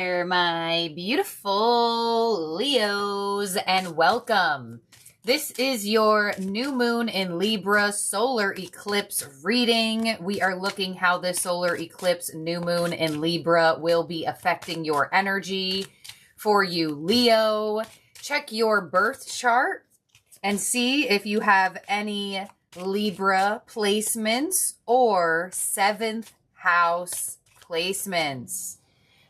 There, my beautiful Leos, and welcome. This is your new moon in Libra solar eclipse reading. We are looking how this solar eclipse new moon in Libra will be affecting your energy for you, Leo. Check your birth chart and see if you have any Libra placements or 7th house placements.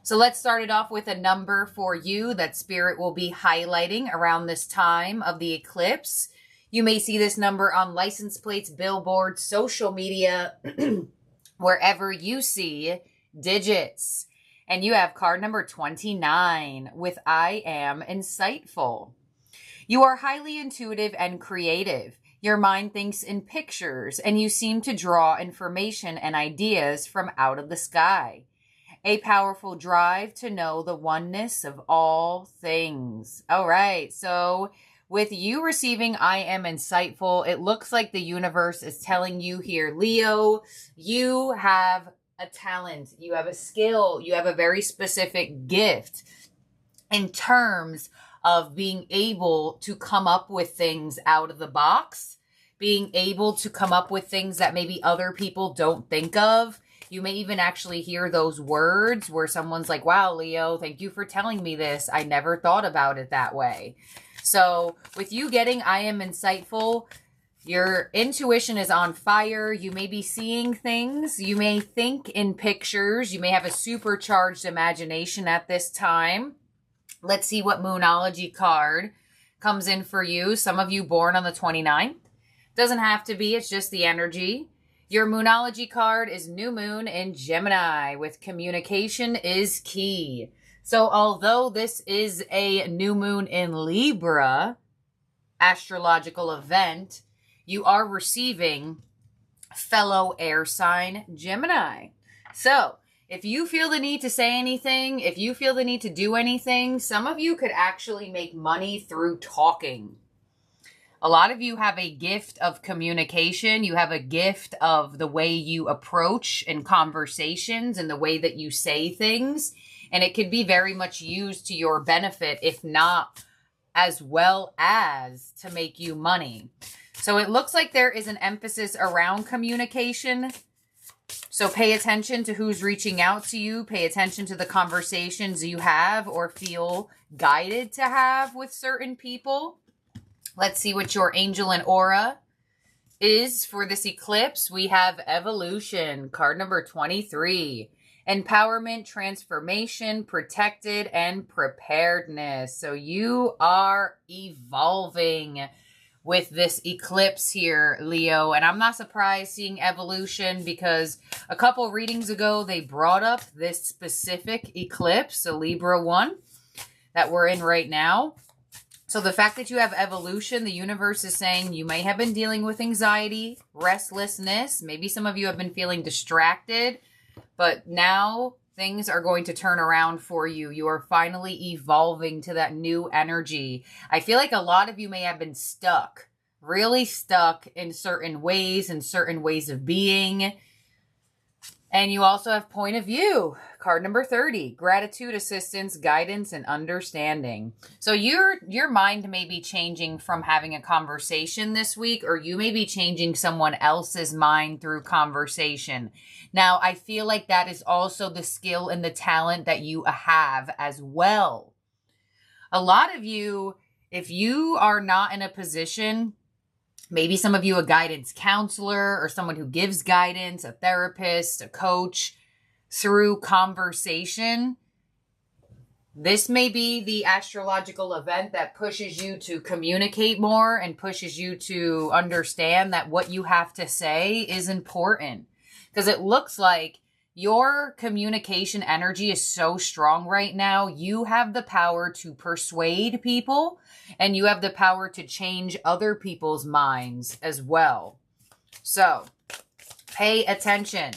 So let's start it off with a number for you that Spirit will be highlighting around this time of the eclipse. You may see this number on license plates, billboards, social media, wherever you see digits. And you have card number 29 with I am insightful. You are highly intuitive and creative. Your mind thinks in pictures, and you seem to draw information and ideas from out of the sky. A powerful drive to know the oneness of all things. All right, so with you receiving I am insightful, it looks like the universe is telling you here, Leo, you have a talent, you have a skill, you have a very specific gift in terms of being able to come up with things out of the box, being able to come up with things that maybe other people don't think of. You may even actually hear those words where someone's like, wow, Leo, thank you for telling me this. I never thought about it that way. So with you getting I am insightful, your intuition is on fire. You may be seeing things. You may think in pictures. You may have a supercharged imagination at this time. Let's see what Moonology card comes in for you. Some of you born on the 29th. Doesn't have to be. It's just the energy. Your Moonology card is New Moon in Gemini with communication is key. So although this is a new moon in Libra astrological event, you are receiving fellow air sign Gemini. So if you feel the need to say anything, if you feel the need to do anything, some of you could actually make money through talking. A lot of you have a gift of communication. You have a gift of the way you approach in conversations and the way that you say things. And it could be very much used to your benefit, if not as well as to make you money. So it looks like there is an emphasis around communication. So pay attention to who's reaching out to you. Pay attention to the conversations you have or feel guided to have with certain people. Let's see what your angel and aura is for this eclipse. We have evolution, card number 23. Empowerment, transformation, protected, and preparedness. So you are evolving with this eclipse here, Leo. And I'm not surprised seeing evolution because a couple readings ago, they brought up this specific eclipse, the Libra one that we're in right now. So the fact that you have evolution, the universe is saying you may have been dealing with anxiety, restlessness. Maybe some of you have been feeling distracted, but now things are going to turn around for you. You are finally evolving to that new energy. I feel like a lot of you may have been stuck, really stuck in certain ways of being. And you also have point of view, card number 30, gratitude, assistance, guidance, and understanding. So your mind may be changing from having a conversation this week, or you may be changing someone else's mind through conversation. Now, I feel like that is also the skill and the talent that you have as well. A lot of you, if you are not in a position, maybe some of you a guidance counselor or someone who gives guidance, a therapist, a coach, through conversation, this may be the astrological event that pushes you to communicate more and pushes you to understand that what you have to say is important. Because it looks like your communication energy is so strong right now. You have the power to persuade people and you have the power to change other people's minds as well. So pay attention.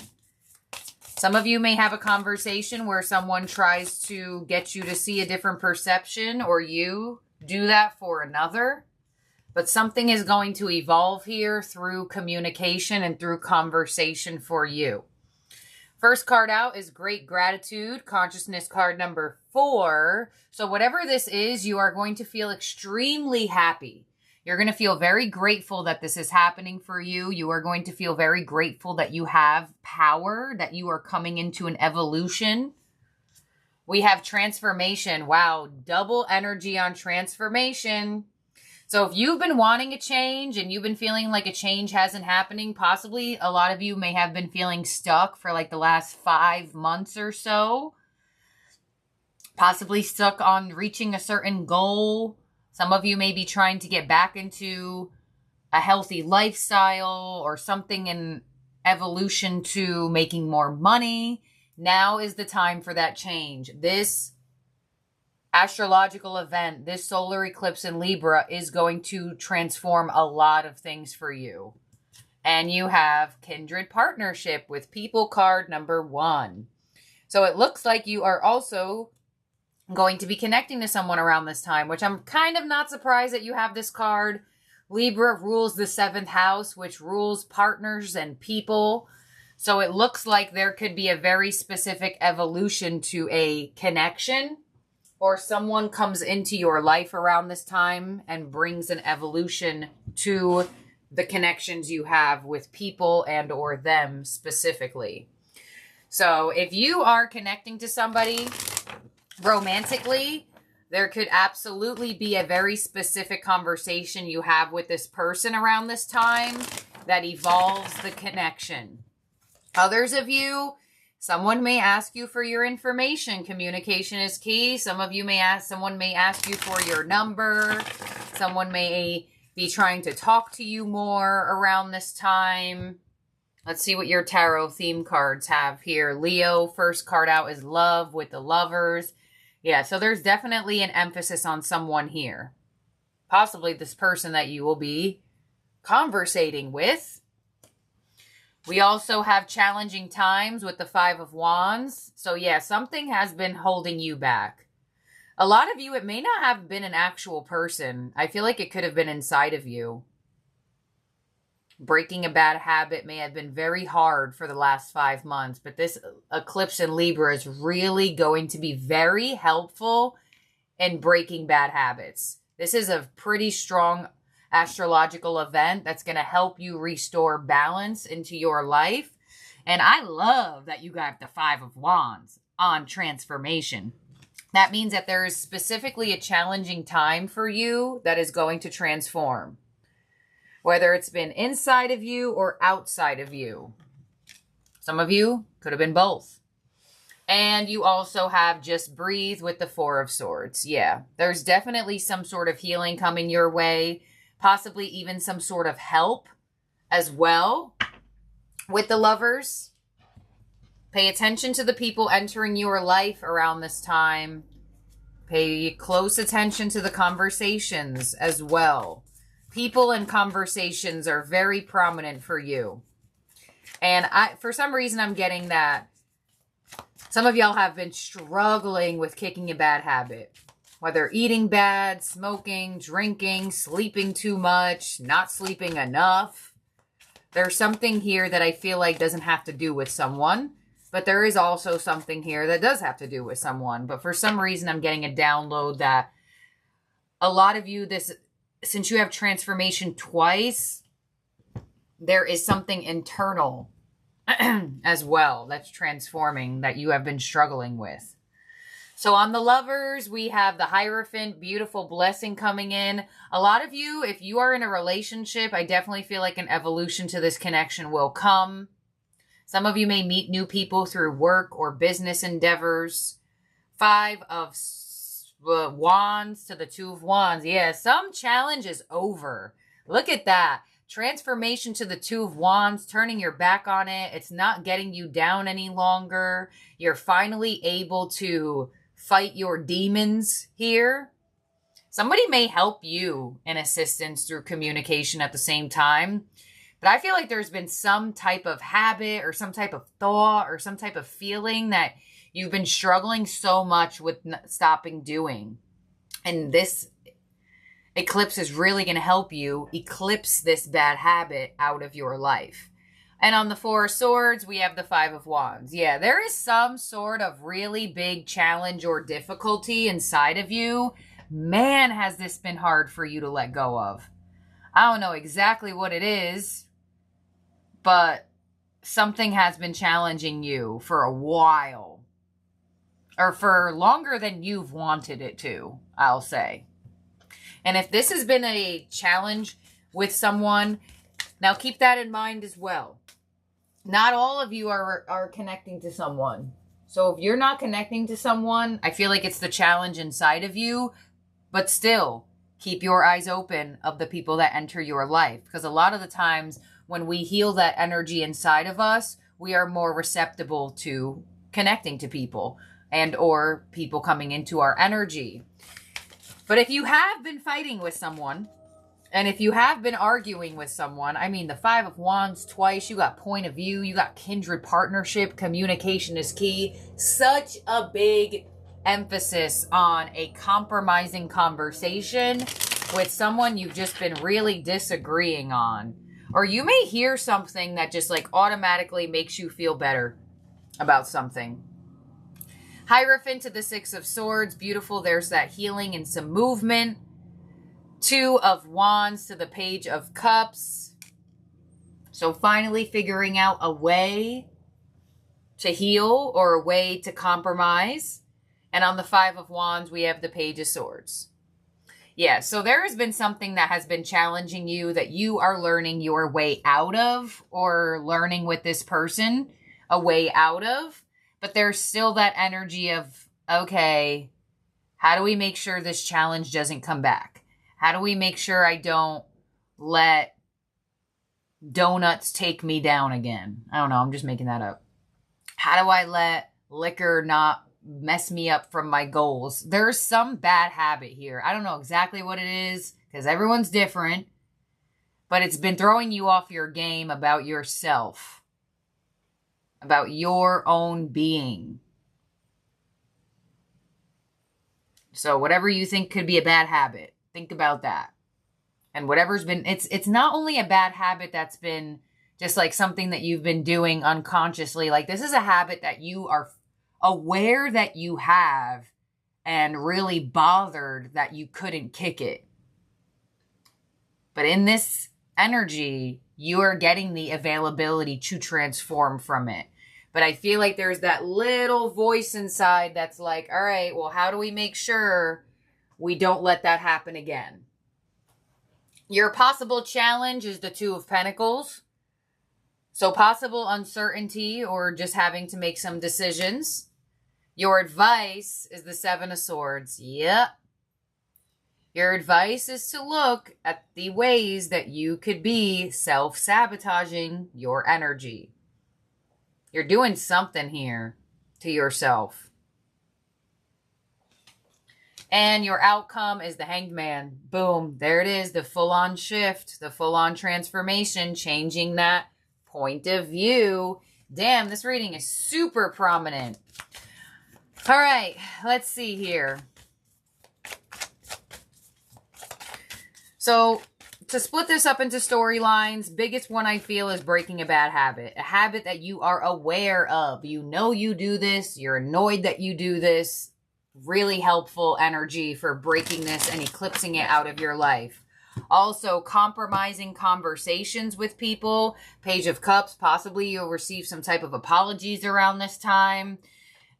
Some of you may have a conversation where someone tries to get you to see a different perception or you do that for another. But something is going to evolve here through communication and through conversation for you. First card out is Great Gratitude, consciousness card number 4. So whatever this is, you are going to feel extremely happy. You're going to feel very grateful that this is happening for you. You are going to feel very grateful that you have power, that you are coming into an evolution. We have transformation. Wow, double energy on transformation. So if you've been wanting a change and you've been feeling like a change hasn't happening, possibly a lot of you may have been feeling stuck for like the last 5 months or so. Possibly stuck on reaching a certain goal. Some of you may be trying to get back into a healthy lifestyle or something in evolution to making more money. Now is the time for that change. This astrological event, this solar eclipse in Libra, is going to transform a lot of things for you. And you have kindred partnership with people card number 1. So it looks like you are also going to be connecting to someone around this time, which I'm kind of not surprised that you have this card. Libra rules the 7th house, which rules partners and people. So it looks like there could be a very specific evolution to a connection, or someone comes into your life around this time and brings an evolution to the connections you have with people and or them specifically. So if you are connecting to somebody romantically, there could absolutely be a very specific conversation you have with this person around this time that evolves the connection. Others of you, someone may ask you for your information. Communication is key. Someone may ask you for your number. Someone may be trying to talk to you more around this time. Let's see what your tarot theme cards have here. Leo, first card out is love with the lovers. Yeah, so there's definitely an emphasis on someone here. Possibly this person that you will be conversating with. We also have challenging times with the 5 of Wands. So yeah, something has been holding you back. A lot of you, it may not have been an actual person. I feel like it could have been inside of you. Breaking a bad habit may have been very hard for the last 5 months, but this eclipse in Libra is really going to be very helpful in breaking bad habits. This is a pretty strong astrological event that's going to help you restore balance into your life. And I love that you got the 5 of Wands on transformation. That means that there is specifically a challenging time for you that is going to transform. Whether it's been inside of you or outside of you. Some of you could have been both. And you also have just breathe with the 4 of Swords. Yeah, there's definitely some sort of healing coming your way. Possibly even some sort of help as well with the lovers. Pay attention to the people entering your life around this time. Pay close attention to the conversations as well. People and conversations are very prominent for you. And for some reason, I'm getting that some of y'all have been struggling with kicking a bad habit. Whether eating bad, smoking, drinking, sleeping too much, not sleeping enough. There's something here that I feel like doesn't have to do with someone. But there is also something here that does have to do with someone. But for some reason, I'm getting a download that a lot of you, since you have transformation twice, there is something internal as well that's transforming that you have been struggling with. So on the lovers, we have the Hierophant, beautiful blessing coming in. A lot of you, if you are in a relationship, I definitely feel like an evolution to this connection will come. Some of you may meet new people through work or business endeavors. 5 of Wands to the 2 of Wands. Yeah, some challenge is over. Look at that. Transformation to the 2 of Wands, turning your back on it. It's not getting you down any longer. You're finally able to fight your demons here. Somebody may help you in assistance through communication at the same time. But I feel like there's been some type of habit or some type of thought or some type of feeling that you've been struggling so much with stopping doing. And this eclipse is really going to help you eclipse this bad habit out of your life. And on the Four of Swords, we have the Five of Wands. Yeah, there is some sort of really big challenge or difficulty inside of you. Man, has this been hard for you to let go of. I don't know exactly what it is, but something has been challenging you for a while. Or for longer than you've wanted it to, I'll say. And if this has been a challenge with someone, now keep that in mind as well. Not all of you are connecting to someone. So if you're not connecting to someone, I feel like it's the challenge inside of you. But still, keep your eyes open of the people that enter your life. Because a lot of the times when we heal that energy inside of us, we are more receptive to connecting to people and or people coming into our energy. But if you have been fighting with someone, and if you have been arguing with someone, I mean, the Five of Wands twice, you got point of view, you got kindred partnership, communication is key. Such a big emphasis on a compromising conversation with someone you've just been really disagreeing on. Or you may hear something that just like automatically makes you feel better about something. Hierophant to the Six of Swords, beautiful. There's that healing and some movement. Two of Wands to the Page of Cups. So finally figuring out a way to heal or a way to compromise. And on the Five of Wands, we have the Page of Swords. Yeah, so there has been something that has been challenging you that you are learning your way out of, or learning with this person a way out of. But there's still that energy of, okay, how do we make sure this challenge doesn't come back? How do we make sure I don't let donuts take me down again? I don't know. I'm just making that up. How do I let liquor not mess me up from my goals? There's some bad habit here. I don't know exactly what it is because everyone's different, but it's been throwing you off your game about yourself, about your own being. So whatever you think could be a bad habit, think about that. And whatever's been, it's not only a bad habit that's been just like something that you've been doing unconsciously. Like this is a habit that you are aware that you have and really bothered that you couldn't kick it. But in this energy, you are getting the availability to transform from it. But I feel like there's that little voice inside that's like, all right, well, how do we make sure we don't let that happen again? Your possible challenge is the Two of Pentacles. So possible uncertainty or just having to make some decisions. Your advice is the Seven of Swords. Yep. Your advice is to look at the ways that you could be self-sabotaging your energy. You're doing something here to yourself. And your outcome is the Hanged Man. Boom. There it is. The full-on shift, the full-on transformation, changing that point of view. Damn, this reading is super prominent. All right, let's see here. So to split this up into storylines, biggest one I feel is breaking a bad habit. A habit that you are aware of. You know you do this. You're annoyed that you do this. Really helpful energy for breaking this and eclipsing it out of your life. Also, compromising conversations with people. Page of Cups, possibly you'll receive some type of apologies around this time.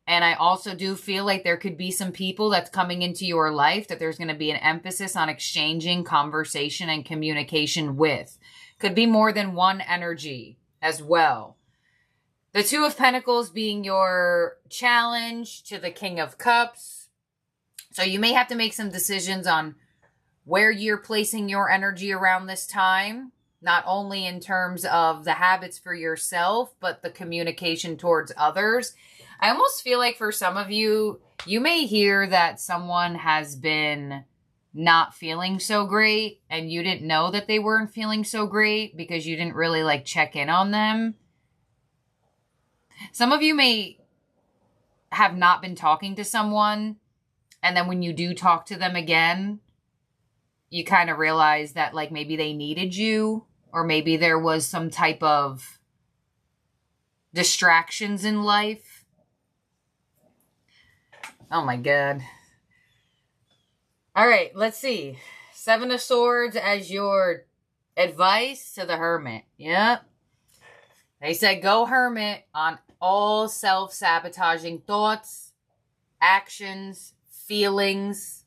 And I also do feel like there could be some people that's coming into your life that there's going to be an emphasis on exchanging conversation and communication with. Could be more than one energy as well. The Two of Pentacles being your challenge to the King of Cups. So you may have to make some decisions on where you're placing your energy around this time. Not only in terms of the habits for yourself, but the communication towards others. I almost feel like for some of you, you may hear that someone has been not feeling so great and you didn't know that they weren't feeling so great because you didn't really like check in on them. Some of you may have not been talking to someone, and then when you do talk to them again, you kind of realize that like maybe they needed you, or maybe there was some type of distractions in life. Oh my God. All right, let's see. 7 of Swords as your advice to the Hermit. Yep. They said go Hermit on all self-sabotaging thoughts, actions, feelings.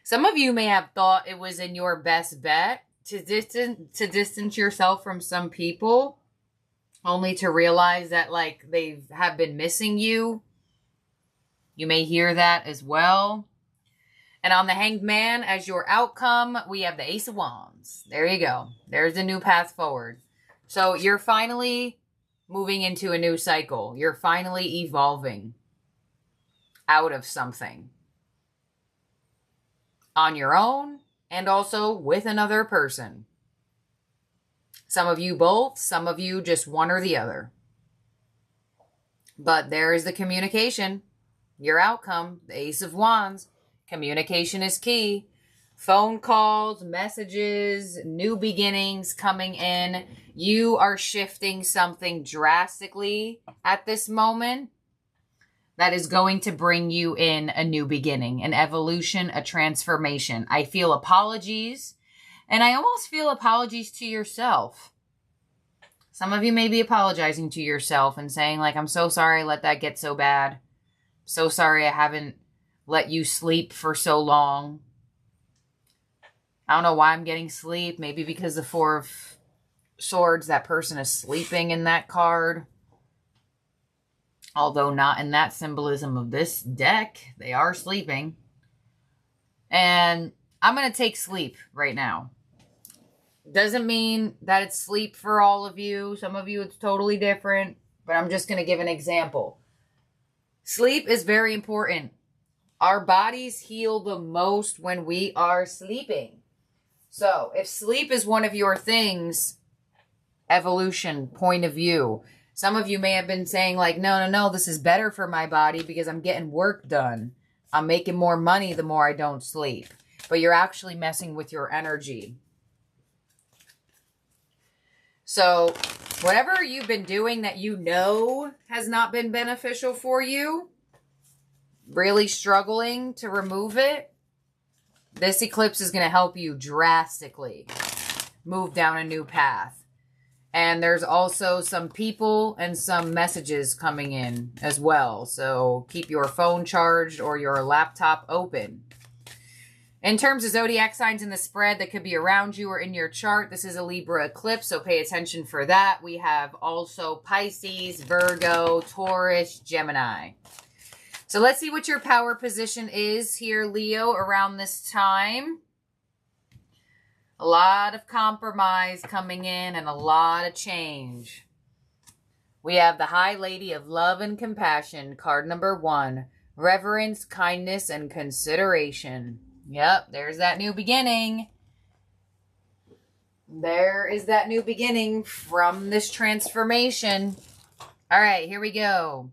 Some of you may have thought it was in your best bet to distance yourself from some people, only to realize that like they have been missing you. You may hear that as well. And on the Hanged Man as your outcome, we have the Ace of Wands. There you go. There's a new path forward. So you're finally moving into a new cycle. You're finally evolving out of something on your own and also with another person. Some of you both, some of you just one or the other. But there is the communication, your outcome, the Ace of Wands. Communication is key. Phone calls, messages, new beginnings coming in. You are shifting something drastically at this moment that is going to bring you in a new beginning, an evolution, a transformation. I feel apologies, and I almost feel apologies to yourself. Some of you may be apologizing to yourself and saying, like, I'm so sorry I let that get so bad. So sorry I haven't let you sleep for so long. I don't know why I'm getting sleep. Maybe because the 4 of Swords, that person is sleeping in that card. Although not in that symbolism of this deck. They are sleeping. And I'm going to take sleep right now. Doesn't mean that it's sleep for all of you. Some of you it's totally different. But I'm just going to give an example. Sleep is very important. Our bodies heal the most when we are sleeping. So if sleep is one of your things, evolution, point of view. Some of you may have been saying like, no, this is better for my body because I'm getting work done. I'm making more money the more I don't sleep. But you're actually messing with your energy. So whatever you've been doing that you know has not been beneficial for you, really struggling to remove it, this eclipse is going to help you drastically move down a new path. And there's also some people and some messages coming in as well. So keep your phone charged or your laptop open. In terms of zodiac signs in the spread that could be around you or in your chart, this is a Libra eclipse, so pay attention for that. We have also Pisces, Virgo, Taurus, Gemini. So let's see what your power position is here, Leo, around this time. A lot of compromise coming in and a lot of change. We have the High Lady of Love and Compassion, card number 1. Reverence, kindness, and consideration. Yep, there's that new beginning. There is that new beginning from this transformation. All right, here we go.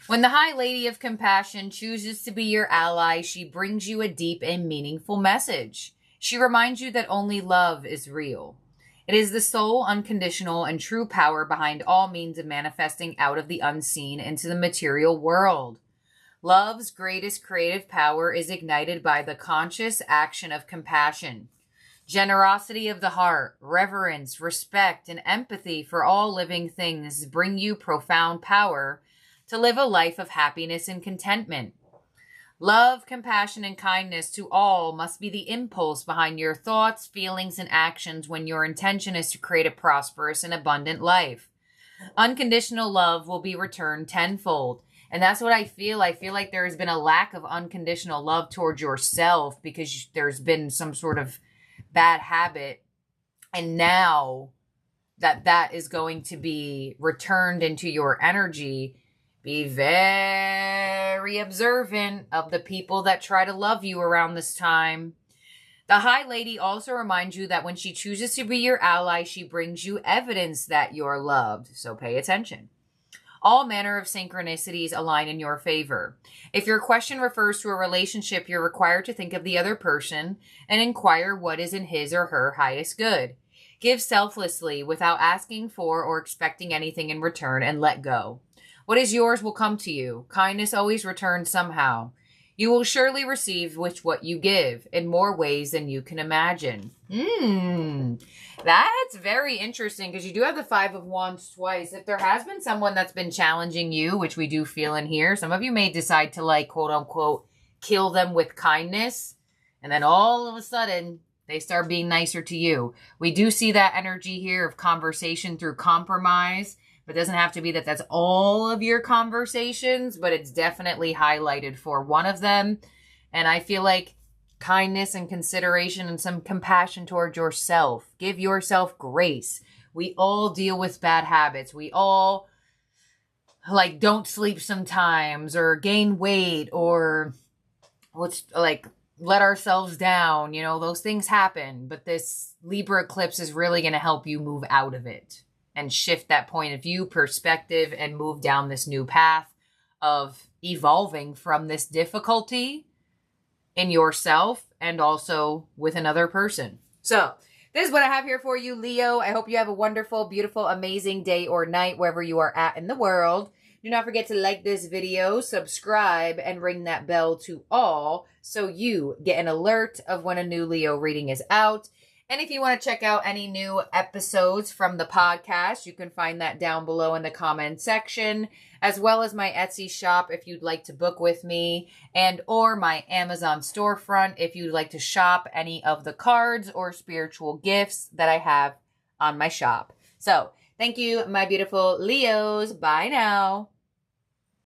When the High Lady of Compassion chooses to be your ally, she brings you a deep and meaningful message. She reminds you that only love is real. It is the sole, unconditional, and true power behind all means of manifesting out of the unseen into the material world. Love's greatest creative power is ignited by the conscious action of compassion. Generosity of the heart, reverence, respect, and empathy for all living things bring you profound power to live a life of happiness and contentment. Love, compassion, and kindness to all must be the impulse behind your thoughts, feelings, and actions when your intention is to create a prosperous and abundant life. Unconditional love will be returned tenfold. And that's what I feel. I feel like there has been a lack of unconditional love towards yourself because there's been some sort of bad habit. And now that is going to be returned into your energy, be very observant of the people that try to love you around this time. The High Lady also reminds you that when she chooses to be your ally, she brings you evidence that you're loved. So pay attention. All manner of synchronicities align in your favor. If your question refers to a relationship, you're required to think of the other person and inquire what is in his or her highest good. Give selflessly without asking for or expecting anything in return, and let go. What is yours will come to you. Kindness always returns somehow. You will surely receive what you give in more ways than you can imagine. That's very interesting because you do have the Five of Wands twice. If there has been someone that's been challenging you, which we do feel in here, some of you may decide to, like, quote unquote, kill them with kindness. And then all of a sudden, they start being nicer to you. We do see that energy here of conversation through compromise. But it doesn't have to be that that's all of your conversations, but it's definitely highlighted for one of them. And I feel like kindness and consideration and some compassion towards yourself. Give yourself grace. We all deal with bad habits. We all, like, don't sleep sometimes or gain weight or let ourselves down. You know, those things happen. But this Libra eclipse is really going to help you move out of it and shift that point of view, perspective, and move down this new path of evolving from this difficulty in yourself and also with another person. So this is what I have here for you, Leo. I hope you have a wonderful, beautiful, amazing day or night wherever you are at in the world. Do not forget to like this video, subscribe, and ring that bell to all so you get an alert of when a new Leo reading is out. And if you want to check out any new episodes from the podcast, you can find that down below in the comment section, as well as my Etsy shop if you'd like to book with me, and or my Amazon storefront if you'd like to shop any of the cards or spiritual gifts that I have on my shop. So, thank you, my beautiful Leos. Bye now.